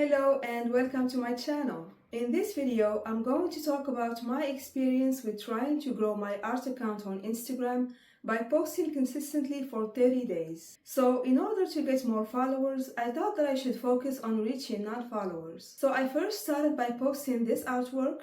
Hello and welcome to my channel. In this video, I'm going to talk about my experience with trying to grow my art account on Instagram by posting consistently for 30 days. So in order to get more followers, I thought that I should focus on reaching non-followers. So I first started by posting this artwork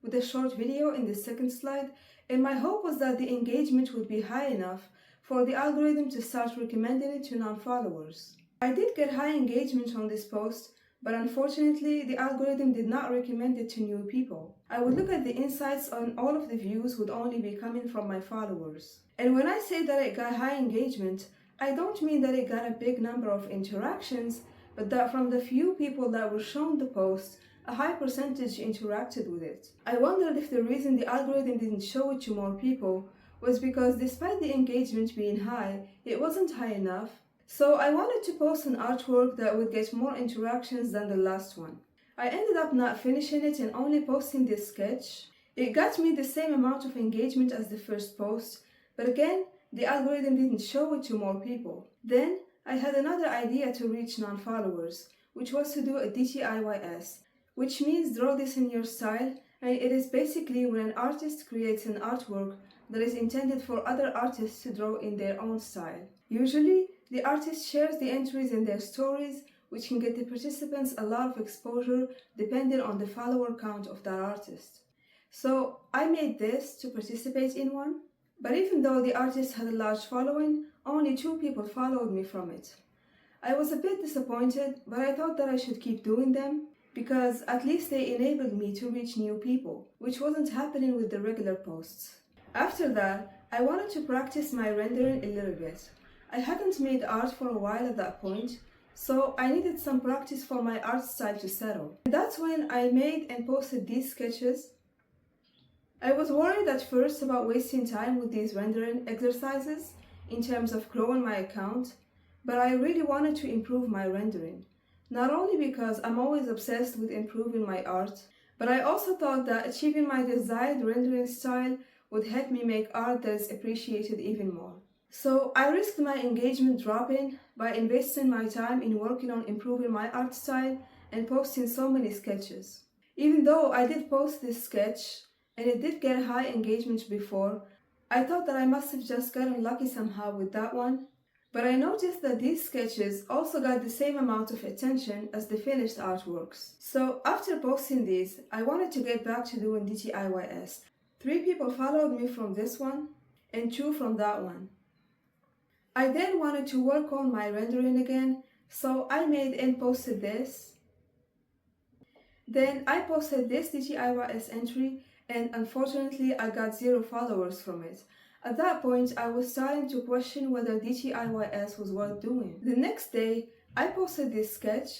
with a short video in the second slide, and my hope was that the engagement would be high enough for the algorithm to start recommending it to non-followers. I did get high engagement on this post, but unfortunately the algorithm did not recommend it to new people. I would look at the insights and all of the views would only be coming from my followers. And when I say that it got high engagement, I don't mean that it got a big number of interactions, but that from the few people that were shown the post, a high percentage interacted with it. I wondered if the reason the algorithm didn't show it to more people was because despite the engagement being high, it wasn't high enough. So I wanted to post an artwork that would get more interactions than the last one. I ended up not finishing it and only posting this sketch. It got me the same amount of engagement as the first post, but again, the algorithm didn't show it to more people. Then I had another idea to reach non-followers, which was to do a DTIYS, which means draw this in your style, and it is basically when an artist creates an artwork that is intended for other artists to draw in their own style. Usually, the artist shares the entries in their stories, which can get the participants a lot of exposure depending on the follower count of that artist. So I made this to participate in one, but even though the artist had a large following, only 2 people followed me from it. I was a bit disappointed, but I thought that I should keep doing them because at least they enabled me to reach new people, which wasn't happening with the regular posts. After that, I wanted to practice my rendering a little bit. I hadn't made art for a while at that point, so I needed some practice for my art style to settle. And that's when I made and posted these sketches. I was worried at first about wasting time with these rendering exercises in terms of growing my account, but I really wanted to improve my rendering. Not only because I'm always obsessed with improving my art, but I also thought that achieving my desired rendering style would help me make art that is appreciated even more. So I risked my engagement dropping by investing my time in working on improving my art style and posting so many sketches. Even though I did post this sketch and it did get high engagement before, I thought that I must have just gotten lucky somehow with that one. But I noticed that these sketches also got the same amount of attention as the finished artworks. So after posting these, I wanted to get back to doing DTIYS. 3 people followed me from this one and 2 from that one. I then wanted to work on my rendering again, so I made and posted this. Then I posted this DTIYS entry and unfortunately I got 0 followers from it. At that point, I was starting to question whether DTIYS was worth doing. The next day, I posted this sketch.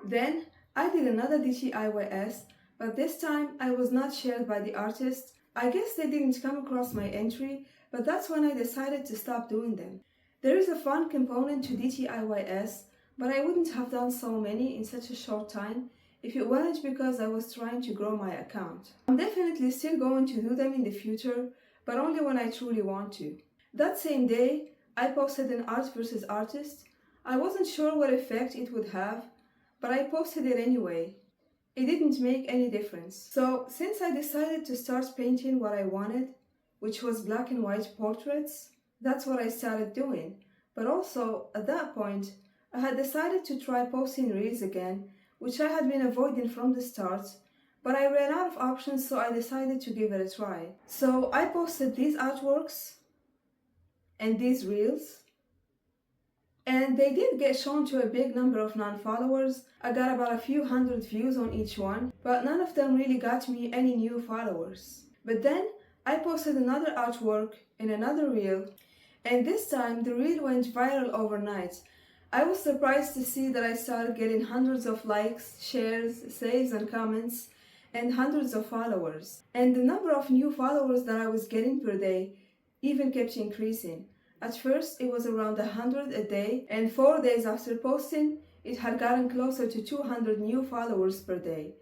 Then I did another DTIYS, but this time I was not shared by the artist. I guess they didn't come across my entry, but that's when I decided to stop doing them. There is a fun component to DTIYS, but I wouldn't have done so many in such a short time if it weren't because I was trying to grow my account. I'm definitely still going to do them in the future, but only when I truly want to. That same day, I posted an art versus artist. I wasn't sure what effect it would have, but I posted it anyway. It didn't make any difference. So since I decided to start painting what I wanted, which was black and white portraits, that's what I started doing. But also, at that point, I had decided to try posting reels again, which I had been avoiding from the start, but I ran out of options, so I decided to give it a try. So I posted these artworks and these reels, and they did get shown to a big number of non-followers. I got about a few hundred views on each one, but none of them really got me any new followers. But then I posted another artwork and another reel, and this time the reel went viral overnight. I was surprised to see that I started getting hundreds of likes, shares, saves and comments, and hundreds of followers. And the number of new followers that I was getting per day even kept increasing. At first it was around 100 a day, and 4 days after posting, it had gotten closer to 200 new followers per day.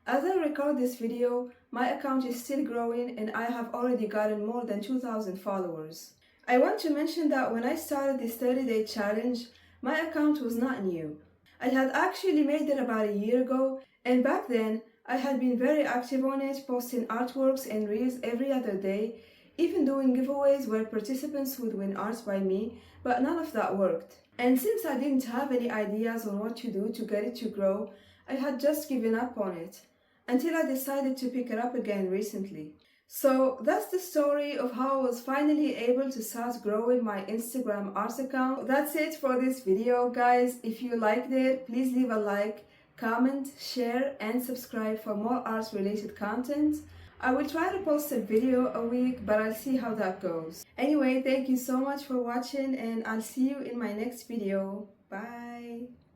As I record this video, my account is still growing and I have already gotten more than 2,000 followers. I want to mention that when I started this 30-day challenge, my account was not new. I had actually made it about a year ago, and back then I had been very active on it, posting artworks and reels every other day, even doing giveaways where participants would win art by me, but none of that worked. And since I didn't have any ideas on what to do to get it to grow, I had just given up on it, until I decided to pick it up again recently. So that's the story of how I was finally able to start growing my Instagram art account. That's it for this video, guys. If you liked it, please leave a like, comment, share, and subscribe for more art related content. I will try to post a video a week, but I'll see how that goes. Anyway, thank you so much for watching, and I'll see you in my next video. Bye!